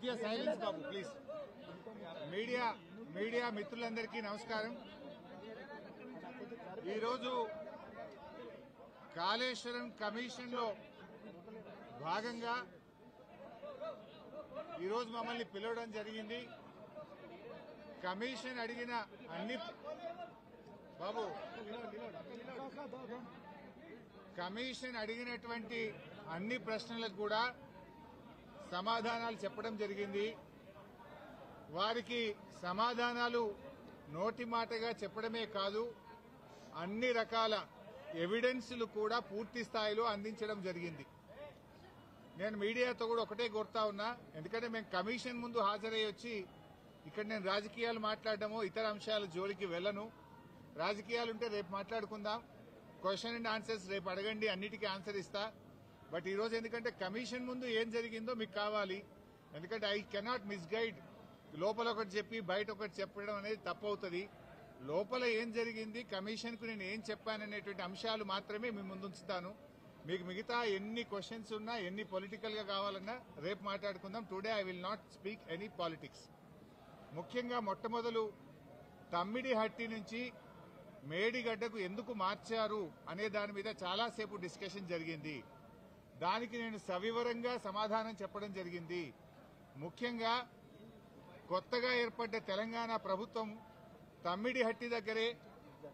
కొద్దిగా silence Babu please. Media మిత్రులందరికీ నమస్కారం. ఈరోజు కాళేశ్వరం కమిషన్ లో భాగంగా ఈరోజు మమ్మల్ని పిలవడం జరిగింది. కమిషన్ అడిగిన అన్ని బాబు కమిషన్ అడిగినటువంటి అన్ని ప్రశ్నలకు కూడా సమాధానాలు చెప్పడం జరిగింది. వారికి సమాధానాలు నోటి మాటగా చెప్పడమే కాదు, అన్ని రకాల ఎవిడెన్స్లు కూడా పూర్తి స్థాయిలో అందించడం జరిగింది. నేను మీడియాతో కూడా ఒకటే కోరుతా ఉన్నా, ఎందుకంటే మేము కమిషన్ ముందు హాజరై వచ్చి ఇక్కడ నేను రాజకీయాలు మాట్లాడడమో ఇతర అంశాల జోలికి వెళ్లను. రాజకీయాలుంటే రేపు మాట్లాడుకుందాం, క్వశ్చన్ అండ్ ఆన్సర్స్ రేపు అడగండి, అన్నిటికీ ఆన్సర్ ఇస్తా. బట్ ఈరోజు ఎందుకంటే కమిషన్ ముందు ఏం జరిగిందో మీకు కావాలి, ఎందుకంటే ఐ కెనాట్ మిస్గైడ్. లోపల ఒకటి చెప్పి బయట ఒకటి చెప్పడం అనేది తప్పవుతుంది. లోపల ఏం జరిగింది, కమిషన్ కు నేను ఏం చెప్పాననేటువంటి అంశాలు మాత్రమే మీ ముందుంచుతాను. మీకు మిగతా ఎన్ని క్వశ్చన్స్ ఉన్నా, ఎన్ని పొలిటికల్ గా కావాలన్నా రేపు మాట్లాడుకుందాం. Today I will not speak any politics. ముఖ్యంగా మొట్టమొదలు తమ్మిడిహట్టి నుంచి మేడిగడ్డకు ఎందుకు మార్చారు అనే దాని మీద చాలాసేపు డిస్కషన్ జరిగింది. దానికి నేను సవివరంగా సమాధానం చెప్పడం జరిగింది. ముఖ్యంగా కొత్తగా ఏర్పడ్డ తెలంగాణ ప్రభుత్వం తమ్మిడిహట్టి దగ్గరే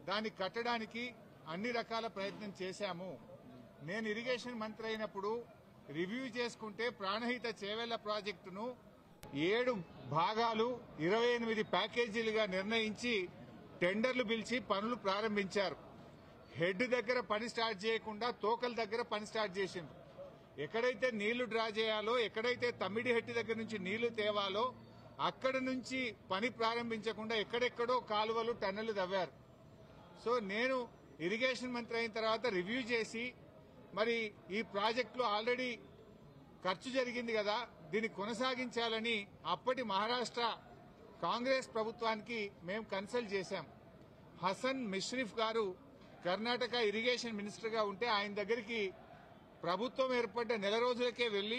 దాన్ని కట్టడానికి అన్ని రకాల ప్రయత్నం చేశాము. నేను ఇరిగేషన్ మంత్రి అయినప్పుడు రివ్యూ చేసుకుంటే ప్రాణహిత చేవెళ్ల ప్రాజెక్టును 7 భాగాలు 28 ప్యాకేజీలుగా నిర్ణయించి టెండర్లు పిలిచి పనులు ప్రారంభించారు. హెడ్ దగ్గర పని స్టార్ట్ చేయకుండా తోకల దగ్గర పని స్టార్ట్ చేసిండ్రు. ఎక్కడైతే నీళ్లు డ్రా చేయాలో, ఎక్కడైతే తమ్మిడిహట్టి దగ్గర నుంచి నీళ్లు తేవాలో అక్కడి నుంచి పని ప్రారంభించకుండా ఎక్కడెక్కడో కాలువలు టన్నెలు తవ్వారు. సో నేను ఇరిగేషన్ మంత్రి అయిన తర్వాత రివ్యూ చేసి, మరి ఈ ప్రాజెక్టులో ఆల్రెడీ ఖర్చు జరిగింది కదా, దీన్ని కొనసాగించాలని అప్పటి మహారాష్ట్ర కాంగ్రెస్ ప్రభుత్వానికి మేము కన్సల్ట్ చేశాం. హసన్ మిష్రిఫ్ గారు కర్ణాటక ఇరిగేషన్ మినిస్టర్ గా ఉంటే ఆయన దగ్గరికి ప్రభుత్వం ఏర్పడ్డ నెల రోజులకే వెళ్లి,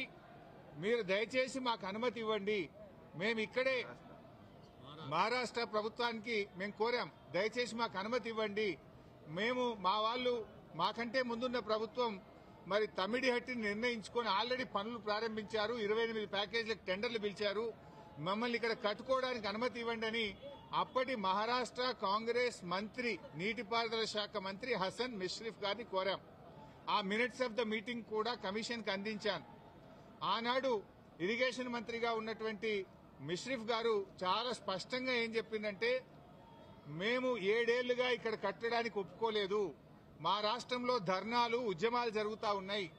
మీరు దయచేసి మాకు అనుమతి ఇవ్వండి, మేము ఇక్కడే మహారాష్ట్ర ప్రభుత్వానికి మేము కోరాం, దయచేసి మాకు అనుమతి ఇవ్వండి, మేము మా వాళ్ళు మాకంటే ముందున్న ప్రభుత్వం మరి తమ్మిడిహట్టిని నిర్ణయించుకొని ఆల్రెడీ పనులు ప్రారంభించారు, 28 ప్యాకేజీలకు టెండర్లు పిలిచారు, మమ్మల్ని ఇక్కడ కట్టుకోవడానికి అనుమతి ఇవ్వండి అని అప్పటి మహారాష్ట్ర కాంగ్రెస్ మంత్రి, నీటిపారుదల శాఖ మంత్రి హసన్ మిష్రిఫ్ గారిని కోరాం. ఆ మినిట్స్ ఆఫ్ ద మీటింగ్ కూడా కమిషన్ కు అందించాను. ఆనాడు ఇరిగేషన్ మంత్రిగా ఉన్నటువంటి మిష్రిఫ్ గారు చాలా స్పష్టంగా ఏం చెప్పిందంటే, మేము 7 ఏళ్లుగా ఇక్కడ కట్టడానికి ఒప్పుకోలేదు, మా రాష్ట్రంలో ధర్నాలు ఉద్యమాలు జరుగుతా ఉన్నాయి,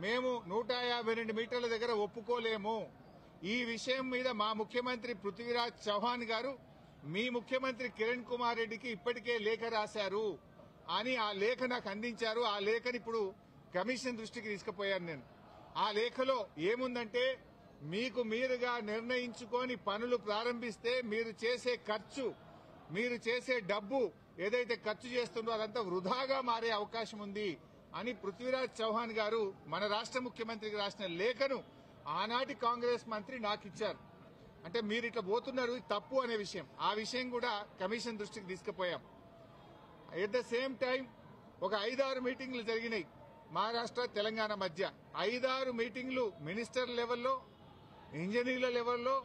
మేము 152 మీటర్ల దగ్గర ఒప్పుకోలేము. ఈ విషయం మీద మా ముఖ్యమంత్రి పృథ్వీరాజ్ చౌహాన్ గారు మీ ముఖ్యమంత్రి కిరణ్ కుమార్ రెడ్డికి ఇప్పటికే లేఖ రాశారు అని ఆ లేఖ నాకు అందించారు. ఆ లేఖని ఇప్పుడు కమిషన్ దృష్టికి తీసుకుపోయాను నేను. ఆ లేఖలో ఏముందంటే, మీకు మీరుగా నిర్ణయించుకొని పనులు ప్రారంభిస్తే మీరు చేసే ఖర్చు, మీరు చేసే డబ్బు ఏదైతే ఖర్చు చేస్తుందో అదంతా వృధాగా మారే అవకాశం ఉంది అని పృథ్వీరాజ్ చౌహాన్ గారు మన రాష్ట్ర ముఖ్యమంత్రికి రాసిన లేఖను ఆనాటి కాంగ్రెస్ మంత్రి నాకు ఇచ్చారు. అంటే మీరు ఇట్లా పోతున్నారు, తప్పు అనే విషయం, ఆ విషయం కూడా కమిషన్ దృష్టికి తీసుకుపోయాం. ఎట్ ద సేమ్ టైం ఒక 5-6 మీటింగ్లు జరిగినాయి మహారాష్ట్ర తెలంగాణ మధ్య. 5-6 మీటింగ్లు మినిస్టర్ లెవెల్లో, ఇంజనీర్ల లెవెల్లో.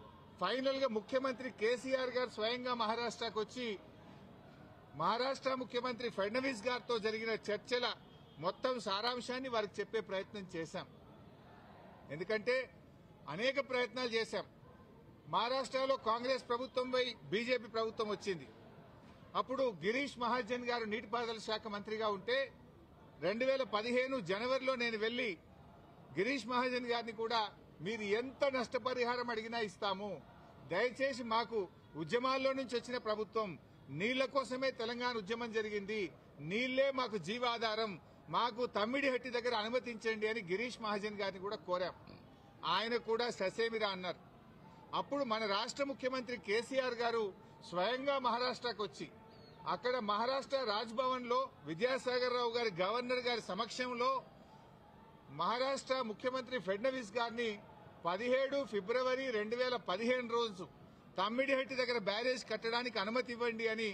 ఫైనల్ గా ముఖ్యమంత్రి కేసీఆర్ గారు స్వయంగా మహారాష్ట్రకు వచ్చి మహారాష్ట్ర ముఖ్యమంత్రి ఫడ్నవీస్ గారితో జరిగిన చర్చల మొత్తం సారాంశాన్ని వారికి చెప్పే ప్రయత్నం చేశాం. ఎందుకంటే అనేక ప్రయత్నాలు చేశాం. మహారాష్ట్రలో కాంగ్రెస్ ప్రభుత్వంపై బీజేపీ ప్రభుత్వం వచ్చింది. అప్పుడు గిరీష్ మహాజన్ గారు నీటిపారుదల శాఖ మంత్రిగా ఉంటే 2015 జనవరిలో నేను వెళ్లి గిరీష్ మహాజన్ గారిని కూడా, మీరు ఎంత నష్టపరిహారం అడిగినా ఇస్తాము, దయచేసి మాకు ఉద్యమాల్లో నుంచి వచ్చిన ప్రభుత్వం, నీళ్ల కోసమే తెలంగాణ ఉద్యమం జరిగింది, నీళ్లే మాకు జీవాధారం, మాకు తమ్మిడిహట్టి దగ్గర అనుమతించండి అని గిరీష్ మహాజన్ గారిని కూడా కోరాం. ఆయన కూడా ససేమిరా అన్నారు. అప్పుడు మన రాష్ట్ర ముఖ్యమంత్రి కేసీఆర్ గారు స్వయంగా మహారాష్ట్రకు వచ్చి అక్కడ మహారాష్ట్ర రాజ్ భవన్ లో విద్యాసాగర్ రావు గారి గవర్నర్ గారి సమక్షంలో మహారాష్ట్ర ముఖ్యమంత్రి ఫడ్నవీస్ గారిని 17 ఫిబ్రవరి 2015 రోజు తమ్మిడిహట్టి దగ్గర బ్యారేజ్ కట్టడానికి అనుమతి ఇవ్వండి అని